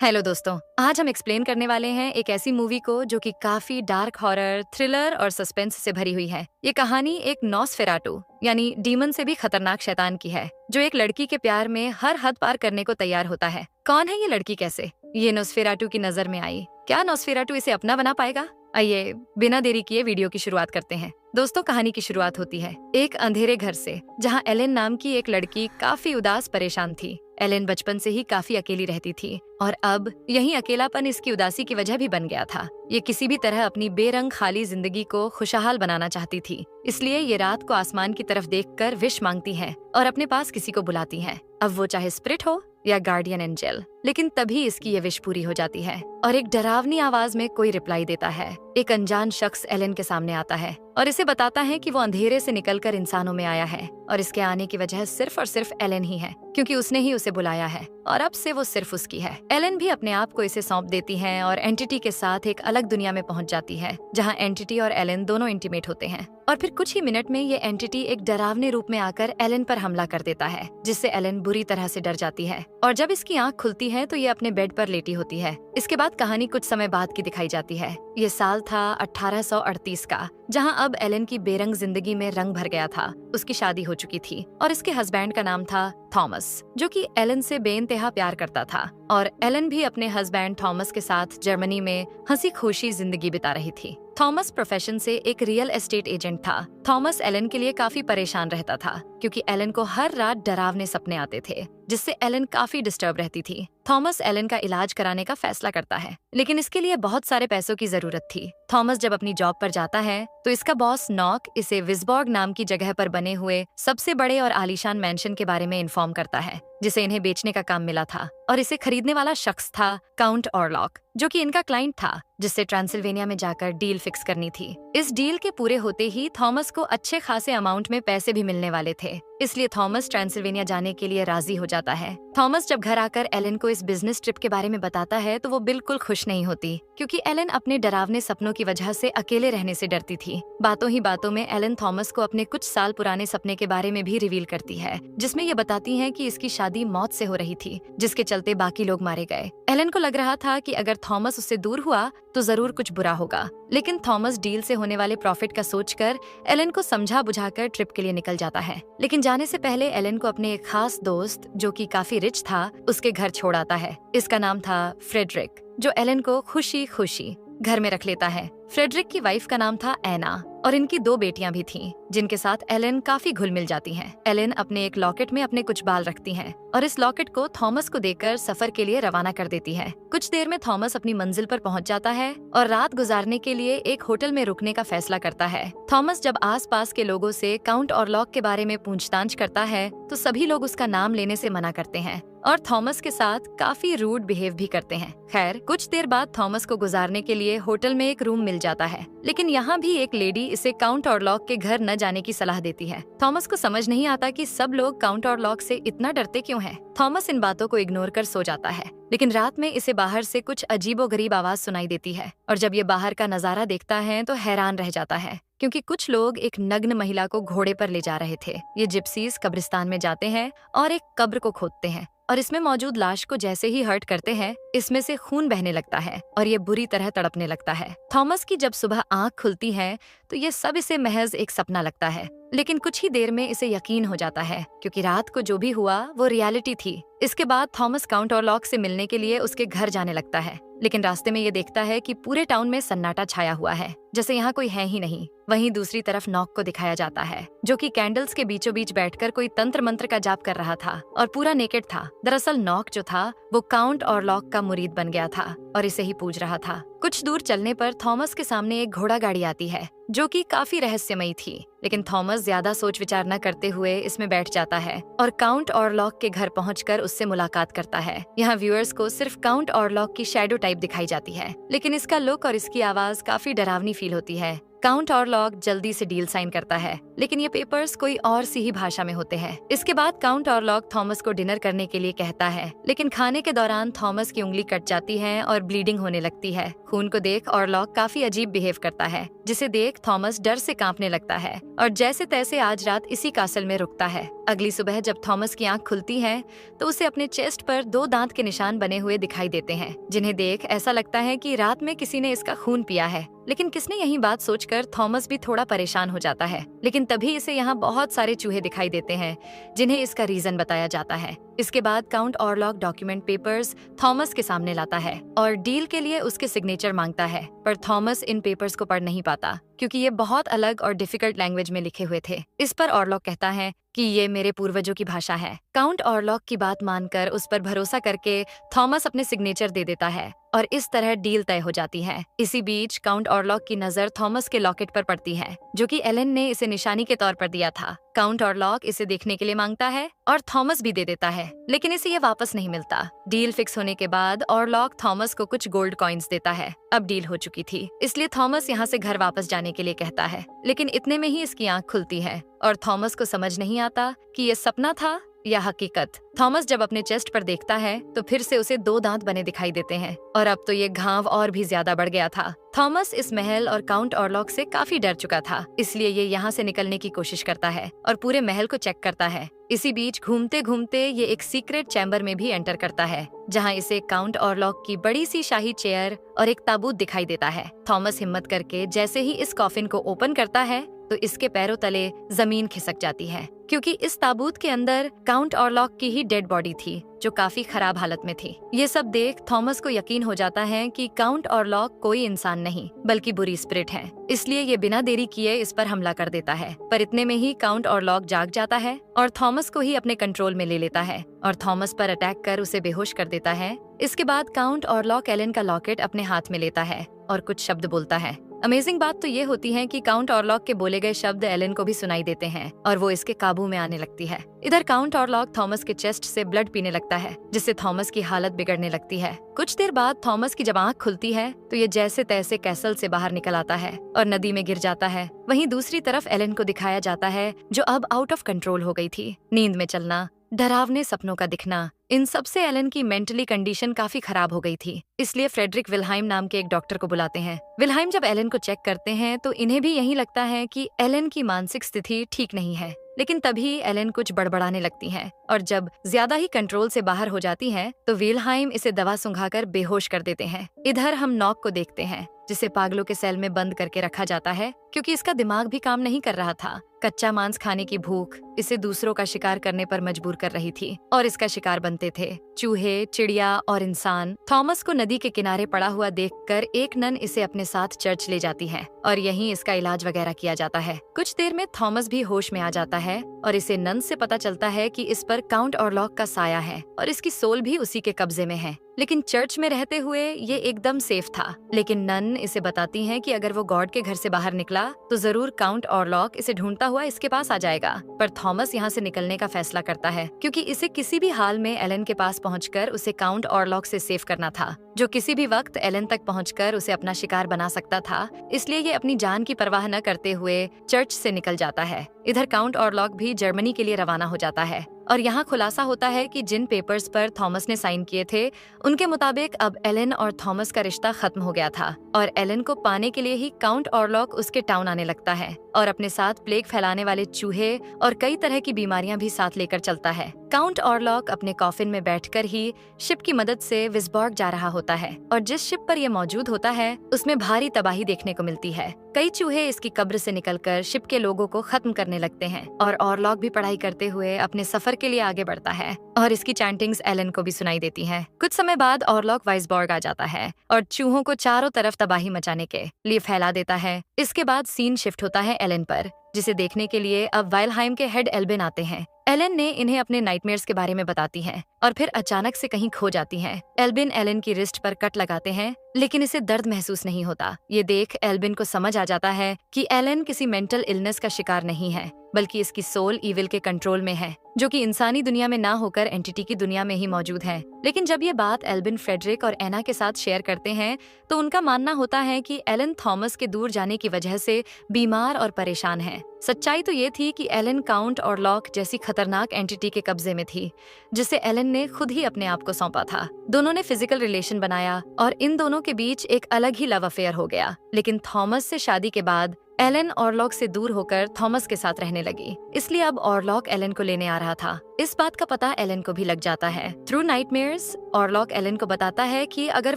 Hello दोस्तों, आज हम एक्सप्लेन करने वाले हैं एक ऐसी मूवी को जो कि काफी डार्क हॉरर, थ्रिलर और सस्पेंस से भरी हुई है। ये कहानी एक नॉसफेराटू यानी डीमन से भी खतरनाक शैतान की है, जो एक लड़की के प्यार में हर हद पार करने को तैयार होता है। कौन है ये लड़की, कैसे ये नॉसफेराटू की नजर में आई? क्या नॉसफेराटू इसे अपना बना पाएगा? आइए बिना देरी किए वीडियो की शुरुआत करते हैं। दोस्तों, कहानी की शुरुआत होती है एक अंधेरे घर से, जहां एलेन नाम की एक लड़की काफी उदास परेशान थी। एलेन बचपन से ही काफी अकेली रहती थी और अब यही अकेलापन इसकी उदासी की वजह भी बन गया था। ये किसी भी तरह अपनी बेरंग खाली जिंदगी को खुशहाल बनाना चाहती थी, इसलिए ये रात को आसमान की तरफ देखकर विश मांगती है और अपने पास किसी को बुलाती है, अब वो चाहे स्पिरिट हो या गार्डियन एंजल। लेकिन तभी इसकी ये विश पूरी हो जाती है और एक डरावनी आवाज में कोई रिप्लाई देता है। एक अनजान शख्स एलेन के सामने आता है और इसे बताता है कि वो अंधेरे से निकलकर इंसानों में आया है और इसके आने की वजह सिर्फ और सिर्फ एलेन ही है, क्योंकि उसने ही उसे बुलाया है और अब से वो सिर्फ उसकी है। एलेन भी अपने आप को इसे सौंप देती है और एंटिटी के साथ एक अलग दुनिया में पहुंच जाती है, जहां एंटिटी और एलेन दोनों इंटीमेट होते हैं। और फिर कुछ ही मिनट में ये एंटिटी एक डरावने रूप में आकर एलेन पर हमला कर देता है, जिससे एलेन बुरी तरह से डर जाती है और जब इसकी आंख खुलती है तो ये अपने बेड पर लेटी होती है। इसके बाद कहानी कुछ समय बाद की दिखाई जाती है। ये साल था 1838 का, जहां अब एलेन की बेरंग जिंदगी में रंग भर गया था। उसकी शादी हो चुकी थी और इसके हस्बैंड का नाम था थॉमस, जो कि एलेन से बेइंतहा प्यार करता था और एलेन भी अपने हस्बैंड थॉमस के साथ जर्मनी में हंसी खुशी जिंदगी बिता रही थी। थॉमस प्रोफेशन से एक रियल एस्टेट एजेंट था। थॉमस एलेन के लिए काफी परेशान रहता था, क्योंकि एलेन को हर रात डरावने सपने आते थे, जिससे एलेन काफी डिस्टर्ब रहती थी। थॉमस एलेन का इलाज कराने का फैसला करता है, लेकिन इसके लिए बहुत सारे पैसों की जरूरत थी। थॉमस जब अपनी जॉब पर जाता है तो इसका बॉस नॉक इसे विस्बॉर्ग नाम की जगह पर बने हुए सबसे बड़े और आलीशान मैंशन के बारे में इन्फॉर्म करता है, जिसे इन्हें बेचने का काम मिला था और इसे खरीदने वाला शख्स था काउंट ऑरलॉक, जो कि इनका क्लाइंट था, जिससे ट्रांसिल्वेनिया में जाकर डील फिक्स करनी थी। इस डील के पूरे होते ही थॉमस को अच्छे खासे अमाउंट में पैसे भी मिलने वाले थे, इसलिए थॉमस ट्रांसिल्वेनिया जाने के लिए राजी हो जाता है। थॉमस जब घर आकर एलेन को इस बिजनेस ट्रिप के बारे में बताता है तो वो बिल्कुल खुश नहीं होती, क्योंकि एलेन अपने डरावने सपनों की वजह से अकेले रहने से डरती थी। बातों ही बातों में एलेन थॉमस को अपने कुछ साल पुराने सपने के बारे में भी रिवील करती है, जिसमें ये बताती है कि इसकी शादी मौत से हो रही थी, जिसके चलते बाकी लोग मारे गए। एलेन को लग रहा था कि अगर थॉमस उससे दूर हुआ तो जरूर कुछ बुरा होगा, लेकिन थॉमस डील से होने वाले प्रॉफिट का सोचकर एलेन को समझा बुझाकर ट्रिप के लिए निकल जाता है। लेकिन जाने से पहले एलेन को अपने एक खास दोस्त, जो कि काफी रिच था, उसके घर छोड़ आता है। इसका नाम था फ्रेडरिक, जो एलेन को खुशी खुशी घर में रख लेता है। फ्रेडरिक की वाइफ का नाम था एना और इनकी 2 बेटियां भी थीं, जिनके साथ एलेन काफी घुल मिल जाती हैं। एलेन अपने एक लॉकेट में अपने कुछ बाल रखती हैं और इस लॉकेट को थॉमस को देकर सफर के लिए रवाना कर देती है। कुछ देर में थॉमस अपनी मंजिल पर पहुंच जाता है और रात गुजारने के लिए एक होटल में रुकने का फैसला करता है। थॉमस जब आसपास के लोगों से काउंट ऑरलॉक के बारे में पूछताछ करता है तो सभी लोग उसका नाम लेने से मना करते हैं और थॉमस के साथ काफी रूड बिहेव भी करते हैं। खैर, कुछ देर बाद थॉमस को गुजारने के लिए होटल में एक रूम मिल जाता है, लेकिन यहाँ भी एक लेडी इसे काउंट ऑरलॉक के घर न जाने की सलाह देती है। थॉमस को समझ नहीं आता कि सब लोग काउंट ऑरलॉक से इतना डरते क्यों हैं। थॉमस इन बातों को इग्नोर कर सो जाता है, लेकिन रात में इसे बाहर से कुछ अजीबोगरीब आवाज सुनाई देती है और जब ये बाहर का नजारा देखता है तो हैरान रह जाता है, क्योंकि कुछ लोग एक नग्न महिला को घोड़े पर ले जा रहे थे। ये जिप्सीज कब्रिस्तान में जाते हैं और एक कब्र को खोदते हैं और इसमें मौजूद लाश को जैसे ही हर्ट करते हैं, इसमें से खून बहने लगता है और ये बुरी तरह तड़पने लगता है। थॉमस की जब सुबह आंख खुलती है तो ये सब इसे महज एक सपना लगता है, लेकिन कुछ ही देर में इसे यकीन हो जाता है, क्योंकि रात को जो भी हुआ वो रियलिटी थी। इसके बाद थॉमस काउंट ऑरलॉक से मिलने के लिए उसके घर जाने लगता है, लेकिन रास्ते में ये देखता है कि पूरे टाउन में सन्नाटा छाया हुआ है, जैसे यहाँ कोई है ही नहीं। वहीं दूसरी तरफ नॉक को दिखाया जाता है, जो कि कैंडल्स के बीचों बीच बैठकर कोई तंत्र मंत्र का जाप कर रहा था और पूरा नेकेड था। दरअसल नॉक जो था वो काउंट ऑरलॉक का मुरीद बन गया था और इसे ही पूज रहा था। कुछ दूर चलने पर थॉमस के सामने एक घोड़ा गाड़ी आती है, जो कि काफी रहस्यमयी थी, लेकिन थॉमस ज्यादा सोच विचार न करते हुए इसमें बैठ जाता है और काउंट ऑरलॉक के घर पहुंचकर उससे मुलाकात करता है। यहाँ व्यूअर्स को सिर्फ काउंट ऑरलॉक की शैडो टाइप दिखाई जाती है, लेकिन इसका लुक और इसकी आवाज काफी डरावनी फील होती है। काउंट ऑरलॉक जल्दी से डील साइन करता है लेकिन ये पेपर्स कोई और सी ही भाषा में होते हैं। इसके बाद काउंट ऑरलॉक थॉमस को डिनर करने के लिए कहता है, लेकिन खाने के दौरान थॉमस की उंगली कट जाती है और ब्लीडिंग होने लगती है। खून को देख ऑरलॉक काफी अजीब बिहेव करता है, जिसे देख थॉमस डर से कांपने लगता है और जैसे तैसे आज रात इसी कासल में रुकता है। अगली सुबह जब थॉमस की आंख खुलती है तो उसे अपने चेस्ट पर 2 दांत के निशान बने हुए दिखाई देते हैं, जिन्हें देख ऐसा लगता है कि रात में किसी ने इसका खून पिया है। लेकिन किसने यही बात सोचकर थॉमस भी थोड़ा परेशान हो जाता है। लेकिन तभी इसे यहाँ बहुत सारे चूहे दिखाई देते हैं, जिन्हें इसका रीजन बताया जाता है। इसके बाद count Orlok document papers Thomas के सामने लाता है और डील के लिए उसके सिग्नेचर मांगता है, पर थॉमस इन पेपर्स को पढ़ नहीं पाता क्योंकि ये बहुत अलग और डिफिकल्ट लैंग्वेज में लिखे हुए थे। इस पर ऑरलॉक कहता है कि ये मेरे पूर्वजों की भाषा है। काउंट ऑरलॉक की बात मानकर उस पर भरोसा करके थॉमस अपने सिग्नेचर दे देता है और इस तरह डील तय हो जाती है। इसी बीच काउंट ऑरलॉक की नजर थॉमस के लॉकेट पर पड़ती है, जो कि एलन ने इसे निशानी के तौर पर दिया था। काउंट ऑरलॉक इसे देखने के लिए मांगता है और थॉमस भी दे देता है, लेकिन इसे ये वापस नहीं मिलता। डील फिक्स होने के बाद ऑरलॉक थॉमस को कुछ गोल्ड कॉइन्स देता है। अब डील हो चुकी थी, इसलिए थॉमस यहाँ से घर वापस जाने के लिए कहता है, लेकिन इतने में ही इसकी आंख खुलती है और थॉमस को समझ नहीं आता कि ये सपना था या हकीकत। थॉमस जब अपने चेस्ट पर देखता है तो फिर से उसे 2 दांत बने दिखाई देते हैं और अब तो ये घाव और भी ज्यादा बढ़ गया था। थॉमस इस महल और काउंट ऑरलॉक से काफी डर चुका था, इसलिए ये यहाँ से निकलने की कोशिश करता है और पूरे महल को चेक करता है। इसी बीच घूमते घूमते ये एक सीक्रेट चैम्बर में भी एंटर करता है, जहाँ इसे काउंट ऑरलॉक की बड़ी सी शाही चेयर और एक ताबूत दिखाई देता है। थॉमस हिम्मत करके जैसे ही इस कॉफिन को ओपन करता है तो इसके पैरों तले जमीन खिसक जाती है, क्योंकि इस ताबूत के अंदर काउंट ऑरलॉक की ही डेड बॉडी थी, जो काफी खराब हालत में थी। ये सब देख थॉमस को यकीन हो जाता है कि काउंट ऑरलॉक कोई इंसान नहीं बल्कि बुरी स्पिरिट है, इसलिए ये बिना देरी किए इस पर हमला कर देता है। पर इतने में ही काउंट ऑरलॉक जाग जाता है और थॉमस को ही अपने कंट्रोल में ले लेता है और थॉमस पर अटैक कर उसे बेहोश कर देता है। इसके बाद काउंट ऑरलॉक एलन का लॉकेट अपने हाथ में लेता है और कुछ शब्द बोलता है। अमेजिंग बात तो ये होती है कि काउंट ऑरलॉक के बोले गए शब्द एलन को भी सुनाई देते हैं और वो इसके काबू में आने लगती है। इधर काउंट ऑरलॉक थॉमस के चेस्ट से ब्लड पीने लगता है, जिससे थॉमस की हालत बिगड़ने लगती है। कुछ देर बाद थॉमस की जब आंख खुलती है तो ये जैसे तैसे कैसल से बाहर निकल आता है और नदी में गिर जाता है। वहीं दूसरी तरफ एलन को दिखाया जाता है, जो अब आउट ऑफ कंट्रोल हो गई थी। नींद में चलना, डरावने सपनों का दिखना, इन सब से एलन की मेंटली कंडीशन काफी खराब हो गई थी, इसलिए फ्रेडरिक विल्हाइम नाम के एक डॉक्टर को बुलाते हैं। विल्हाइम जब एलन को चेक करते हैं तो इन्हें भी यही लगता है कि एलन की मानसिक स्थिति ठीक नहीं है, लेकिन तभी एलन कुछ बड़बड़ाने लगती हैं और जब ज्यादा ही कंट्रोल से बाहर हो जाती हैं तो विल्हाइम इसे दवा सुंघाकर बेहोश कर देते हैं। इधर हम नॉक को देखते हैं, जिसे पागलों के सेल में बंद करके रखा जाता है क्योंकि इसका दिमाग भी काम नहीं कर रहा था। कच्चा मांस खाने की भूख इसे दूसरों का शिकार करने पर मजबूर कर रही थी और इसका शिकार बनते थे चूहे, चिड़िया और इंसान। थॉमस को नदी के किनारे पड़ा हुआ देखकर एक नन इसे अपने साथ चर्च ले जाती है और यहीं इसका इलाज वगैरह किया जाता है। कुछ देर में थॉमस भी होश में आ जाता है और इसे नन से पता चलता है कि इस पर काउंट ऑरलॉक का साया है और इसकी सोल भी उसी के कब्जे में है। लेकिन चर्च में रहते हुए ये एकदम सेफ था, लेकिन नन इसे बताती हैं कि अगर वो गॉड के घर से बाहर निकला तो जरूर काउंट ऑरलॉक इसे ढूंढता हुआ इसके पास आ जाएगा। पर थॉमस यहाँ से निकलने का फैसला करता है क्योंकि इसे किसी भी हाल में एलन के पास पहुंचकर उसे काउंट ऑरलॉक से सेव करना था, जो किसी भी वक्त एलन तक पहुंचकर उसे अपना शिकार बना सकता था। इसलिए ये अपनी जान की परवाह न करते हुए चर्च से निकल जाता है। इधर काउंट ऑरलॉक भी जर्मनी के लिए रवाना हो जाता है और यहाँ खुलासा होता है कि जिन पेपर्स पर थॉमस ने साइन किए थे उनके मुताबिक अब एलन और थॉमस का रिश्ता खत्म हो गया था और एलन को पाने के लिए ही काउंट ऑरलॉक उसके टाउन आने लगता है और अपने साथ प्लेग फैलाने वाले चूहे और कई तरह की बीमारियां भी साथ लेकर चलता है। काउंट ऑरलॉक अपने कॉफिन में बैठकर ही शिप की मदद से विस्बॉर्ग जा रहा होता है और जिस शिप पर यह मौजूद होता है उसमें भारी तबाही देखने को मिलती है। कई चूहे इसकी कब्र से निकलकर शिप के लोगों को खत्म करने लगते हैं और ऑरलॉक भी पढ़ाई करते हुए अपने सफर के लिए आगे बढ़ता है और इसकी चैंटिंग्स एलन को भी सुनाई देती हैं। कुछ समय बाद ऑरलॉक वाइसबॉर्ग आ जाता है और चूहों को चारों तरफ तबाही मचाने के लिए फैला देता है। इसके बाद सीन शिफ्ट होता है एलन पर, जिसे देखने के लिए अब वाइल्हाइम के हेड एल्बिन आते हैं। एलन ने इन्हें अपने नाइटमेयर्स के बारे में बताती हैं और फिर अचानक से कहीं खो जाती हैं। एल्बिन एलन की रिस्ट पर कट लगाते हैं, लेकिन इसे दर्द महसूस नहीं होता। ये देख एल्बिन को समझ आ जाता है कि एलन किसी मेंटल इलनेस का शिकार नहीं है, बल्कि इसकी सोल ईविल के कंट्रोल में है, जो कि इंसानी दुनिया में ना होकर एंटिटी की दुनिया में ही मौजूद है। लेकिन जब ये बात एल्बिन फ्रेडरिक और एना के साथ शेयर करते हैं तो उनका मानना होता है कि एलन थॉमस के दूर जाने की वजह से बीमार और परेशान है सच्चाई तो ये थी कि एलन काउंट ऑरलॉक जैसी खतरनाक एंटिटी के कब्जे में थी, जिसे एलन ने खुद ही अपने आप को सौंपा था। दोनों ने फिजिकल रिलेशन बनाया और इन दोनों के बीच एक अलग ही लव अफेयर हो गया। लेकिन थॉमस से शादी के बाद एलन ऑरलॉक से दूर होकर थॉमस के साथ रहने लगी, इसलिए अब ऑरलॉक एलन को लेने आ रहा था। इस बात का पता एलन को भी लग जाता है। थ्रू नाइटमेयर्स ऑरलॉक एलन को बताता है कि अगर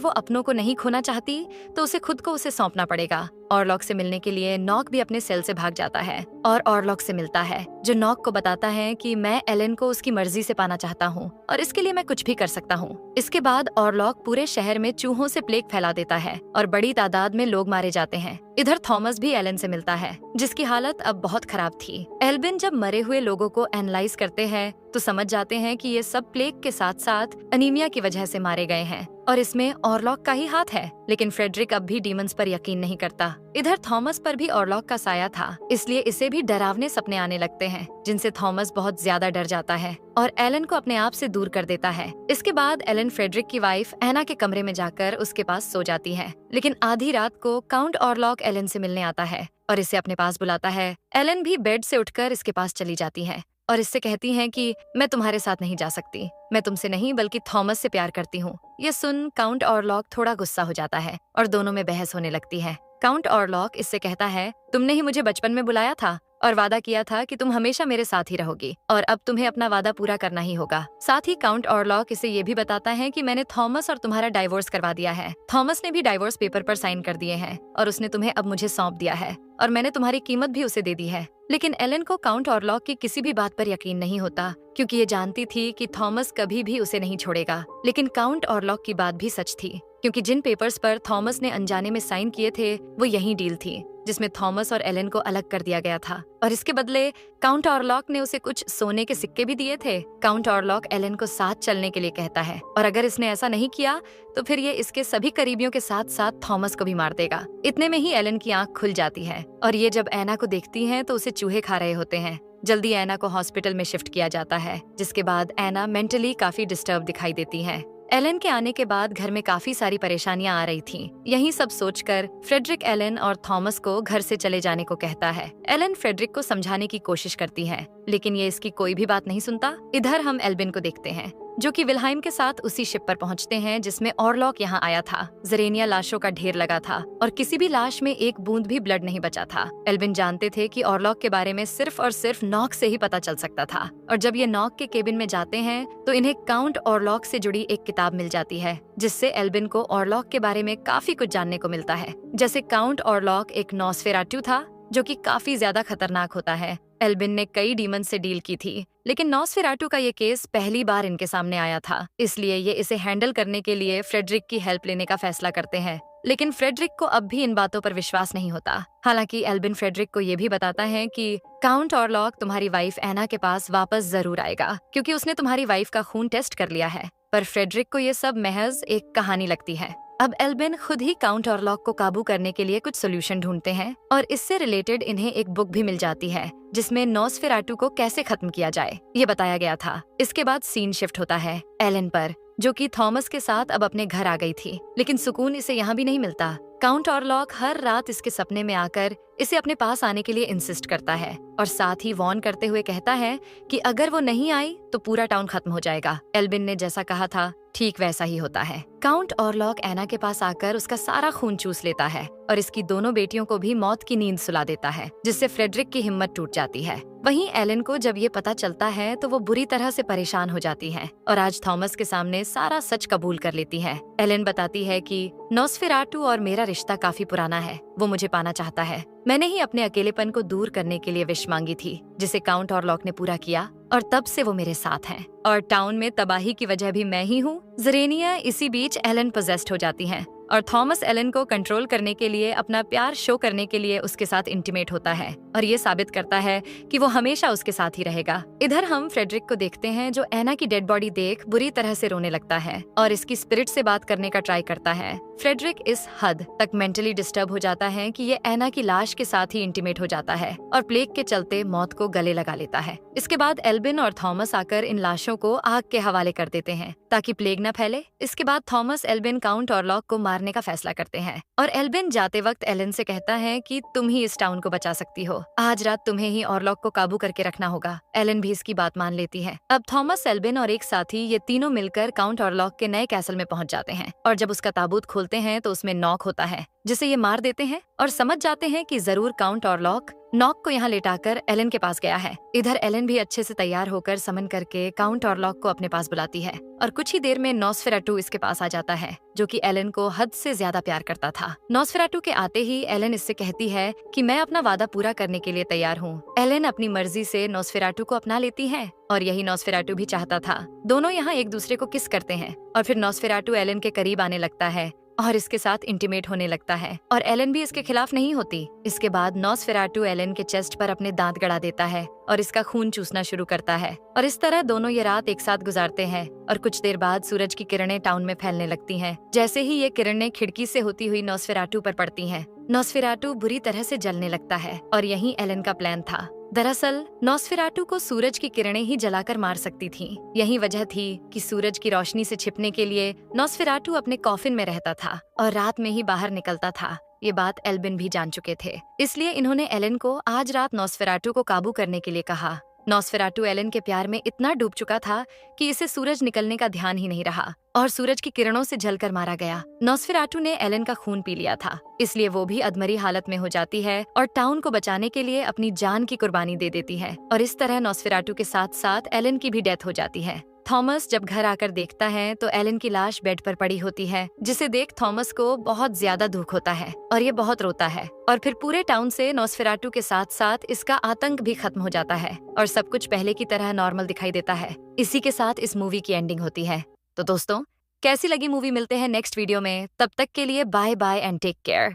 वो अपनों को नहीं खोना चाहती तो उसे खुद को उसे सौंपना पड़ेगा। ऑरलॉक से मिलने के लिए नॉक भी अपने सेल से भाग जाता है और ऑरलॉक से मिलता है, जो नॉक को बताता है कि मैं एलन को उसकी मर्जी से पाना चाहता हूँ और इसके लिए मैं कुछ भी कर सकता हूँ। इसके बाद ऑरलॉक पूरे शहर में चूहों से प्लेग फैला देता है और बड़ी तादाद में लोग मारे जाते हैं। इधर थॉमस भी एलन से मिलता है, जिसकी हालत अब बहुत खराब थी। एल्बिन जब मरे हुए लोगों को एनालाइज करते हैं तो समझ जाते हैं कि ये सब प्लेग के साथ साथ अनीमिया की वजह से मारे गए हैं और इसमें ऑरलॉक का ही हाथ है। लेकिन फ्रेडरिक अब भी डीमंस पर यकीन नहीं करता। इधर थॉमस पर भी ऑरलॉक का साया था, इसलिए इसे भी डरावने सपने आने लगते हैं, जिनसे थॉमस बहुत ज्यादा डर जाता है और एलन को अपने आप से दूर कर देता है। इसके बाद एलन फ्रेडरिक की वाइफ एना के कमरे में जाकर उसके पास सो जाती है। लेकिन आधी रात को काउंट ऑरलॉक एलन से मिलने आता है और इसे अपने पास बुलाता है। एलन भी बेड से उठकर इसके पास चली जाती है और इससे कहती हैं कि मैं तुम्हारे साथ नहीं जा सकती, मैं तुमसे नहीं बल्कि थॉमस से प्यार करती हूँ। ये सुन काउंट ऑरलॉक थोड़ा गुस्सा हो जाता है और दोनों में बहस होने लगती है। काउंट ऑरलॉक इससे कहता है, तुमने ही मुझे बचपन में बुलाया था और वादा किया था कि तुम हमेशा मेरे साथ ही रहोगी और अब तुम्हें अपना वादा पूरा करना ही होगा। साथ ही काउंट ऑरलॉक इसे ये भी बताता है कि मैंने थॉमस और तुम्हारा डाइवोर्स करवा दिया है। थॉमस ने भी डाइवोर्स पेपर पर साइन कर दिए हैं और उसने तुम्हें अब मुझे सौंप दिया है और मैंने तुम्हारी कीमत भी उसे दे दी है। लेकिन एलन को काउंट ऑरलॉक की किसी भी बात पर यकीन नहीं होता, क्योंकि ये जानती थी कि थॉमस कभी भी उसे नहीं छोड़ेगा। लेकिन काउंट ऑरलॉक की बात भी सच थी, क्योंकि जिन पेपर्स पर थॉमस ने अनजाने में साइन किए थे वो यही डील थी जिसमें थॉमस और एलन को अलग कर दिया गया था और इसके बदले काउंट ऑरलॉक ने उसे कुछ सोने के सिक्के भी दिए थे। काउंट ऑरलॉक एलन को साथ चलने के लिए कहता है और अगर इसने ऐसा नहीं किया तो फिर ये इसके सभी करीबियों के साथ साथ थॉमस को भी मार देगा। इतने में ही एलन की आंख खुल जाती है और ये जब एना को देखती है तो उसे चूहे खा रहे होते हैं। जल्दी एना को हॉस्पिटल में शिफ्ट किया जाता है, जिसके बाद एना मेंटली काफी डिस्टर्ब दिखाई देती है। एलन के आने के बाद घर में काफी सारी परेशानियां आ रही थीं। यही सब सोचकर फ्रेडरिक एलन और थॉमस को घर से चले जाने को कहता है। एलन फ्रेडरिक को समझाने की कोशिश करती है, लेकिन ये इसकी कोई भी बात नहीं सुनता। इधर हम एल्बिन को देखते हैं, जो कि विल्हाइम के साथ उसी शिप पर पहुंचते हैं जिसमें ऑरलॉक यहाँ आया था। जरेनिया लाशों का ढेर लगा था और किसी भी लाश में एक बूंद भी ब्लड नहीं बचा था। एल्बिन जानते थे कि ऑरलॉक के बारे में सिर्फ और सिर्फ नॉक से ही पता चल सकता था और जब ये नॉक के केबिन में जाते हैं तो इन्हें काउंट ऑरलॉक से जुड़ी एक किताब मिल जाती है, जिससे एल्बिन को ऑरलॉक के बारे में काफी कुछ जानने को मिलता है। जैसे काउंट ऑरलॉक एक नॉसफेराटू था जो कि काफी ज्यादा खतरनाक होता है। एल्बिन ने कई डीमन से डील की थी, लेकिन नॉसफेराटू का ये केस पहली बार इनके सामने आया था, इसलिए ये इसे हैंडल करने के लिए फ्रेडरिक की हेल्प लेने का फैसला करते हैं। लेकिन फ्रेडरिक को अब भी इन बातों पर विश्वास नहीं होता। हालांकि एल्बिन फ्रेडरिक को ये भी बताता है कि काउंट ऑरलॉक तुम्हारी वाइफ एना के पास वापस जरूर आएगा, क्योंकि उसने तुम्हारी वाइफ का खून टेस्ट कर लिया है। पर फ्रेडरिक को ये सब महज एक कहानी लगती है। अब एल्बिन खुद ही काउंट ऑरलॉक को काबू करने के लिए कुछ सोल्यूशन ढूंढते हैं और इससे रिलेटेड इन्हें एक बुक भी मिल जाती है जिसमें नॉसफेराटू को कैसे खत्म किया जाए ये बताया गया था। इसके बाद सीन शिफ्ट होता है एलन पर, जो कि थॉमस के साथ अब अपने घर आ गई थी, लेकिन सुकून इसे यहाँ भी नहीं मिलता। काउंट ऑरलॉक हर रात इसके सपने में आकर इसे अपने पास आने के लिए इंसिस्ट करता है और साथ ही वॉर्न करते हुए कहता है कि अगर वो नहीं आई तो पूरा टाउन खत्म हो जाएगा। एल्बिन ने जैसा कहा था ठीक वैसा ही होता है। काउंट ऑरलॉक एना के पास आकर उसका सारा खून चूस लेता है और इसकी दोनों बेटियों को भी मौत की नींद सुला देता है, जिससे फ्रेडरिक की हिम्मत टूट जाती है। वहीं एलन को जब ये पता चलता है तो वो बुरी तरह से परेशान हो जाती है और आज थॉमस के सामने सारा सच कबूल कर लेती है। एलन बताती है कि नॉसफेराटू और मेरा रिश्ता काफी पुराना है, वो मुझे पाना चाहता है। मैंने ही अपने अकेलेपन को दूर करने के लिए विश मांगी थी, जिसे काउंट ऑरलॉक ने पूरा किया और तब से वो मेरे साथ हैं और टाउन में तबाही की वजह भी मैं ही हूँ। जरेनिया इसी बीच एलन पोजेस्ड हो जाती हैं और थॉमस एलन को कंट्रोल करने के लिए अपना प्यार शो करने के लिए उसके साथ इंटीमेट होता है और ये साबित करता है कि वो हमेशा उसके साथ ही रहेगा। इधर हम फ्रेडरिक को देखते हैं, जो एना की डेड बॉडी देख बुरी तरह से रोने लगता है और इसकी स्पिरिट से बात करने का ट्राई करता है। फ्रेडरिक इस हद तक मेंटली डिस्टर्ब हो जाता है कि ये एना की लाश के साथ ही इंटीमेट हो जाता है और प्लेग के चलते मौत को गले लगा लेता है। इसके बाद एल्बिन और थॉमस आकर इन लाशों को आग के हवाले कर देते हैं ताकि प्लेग न फैले। इसके बाद थॉमस एल्बिन काउंट ऑरलॉक को मारने का फैसला करते हैं और एल्बिन जाते वक्त एलन से कहता है कि तुम ही इस टाउन को बचा सकती हो। आज रात तुम्हें ही ऑरलॉक को काबू करके रखना होगा। एलन भी इसकी बात मान लेती है। अब थॉमस, एल्बिन और एक साथी ये तीनों मिलकर काउंट ऑरलॉक के नए कैसल में पहुंच जाते हैं और जब उसका ताबूत खोलते हैं तो उसमें नॉक होता है, जिसे ये मार देते हैं और समझ जाते हैं कि जरूर काउंट ऑरलॉक नॉक को यहाँ लेटाकर एलन के पास गया है। इधर एलन भी अच्छे से तैयार होकर समन करके काउंट ऑरलॉक को अपने पास बुलाती है और कुछ ही देर में नॉसफेराटू इसके पास आ जाता है, जो कि एलन को हद से ज्यादा प्यार करता था। नॉसफेराटू के आते ही एलन इससे कहती है कि मैं अपना वादा पूरा करने के लिए तैयार हूँ। एलन अपनी मर्जी से नॉसफेराटू को अपना लेती है और यही नॉसफेराटू भी चाहता था। दोनों यहाँ एक दूसरे को किस करते हैं और फिर नॉसफेराटू एलन के करीब आने लगता है और इसके साथ इंटीमेट होने लगता है और एलन भी इसके खिलाफ नहीं होती। इसके बाद नॉसफेराटू एलन के चेस्ट पर अपने दांत गड़ा देता है और इसका खून चूसना शुरू करता है और इस तरह दोनों ये रात एक साथ गुजारते हैं और कुछ देर बाद सूरज की किरणें टाउन में फैलने लगती हैं। जैसे ही ये किरणें खिड़की से होती हुई नॉसफेराटू पर पड़ती हैं, नॉसफेराटू बुरी तरह से जलने लगता है और यही एलन का प्लान था। दरअसल नॉसफेराटू को सूरज की किरणें ही जलाकर मार सकती थीं। यही वजह थी कि सूरज की रोशनी से छिपने के लिए नॉसफेराटू अपने कॉफिन में रहता था और रात में ही बाहर निकलता था। ये बात एल्बिन भी जान चुके थे, इसलिए इन्होंने एलन को आज रात नॉसफेराटू को काबू करने के लिए कहा। नॉसफेराटू एलन के प्यार में इतना डूब चुका था कि इसे सूरज निकलने का ध्यान ही नहीं रहा और सूरज की किरणों से जलकर मारा गया। नॉसफेराटू ने एलन का खून पी लिया था, इसलिए वो भी अधमरी हालत में हो जाती है और टाउन को बचाने के लिए अपनी जान की कुर्बानी दे देती है और इस तरह नॉसफेराटू के साथ साथ एलन की भी डेथ हो जाती है। थॉमस जब घर आकर देखता है तो एलन की लाश बेड पर पड़ी होती है, जिसे देख थॉमस को बहुत ज्यादा दुख होता है और ये बहुत रोता है और फिर पूरे टाउन से नॉसफेराटू के साथ साथ इसका आतंक भी खत्म हो जाता है और सब कुछ पहले की तरह नॉर्मल दिखाई देता है। इसी के साथ इस मूवी की एंडिंग होती है। तो दोस्तों, कैसी लगी मूवी? मिलते हैं नेक्स्ट वीडियो में। तब तक के लिए bye bye and take care.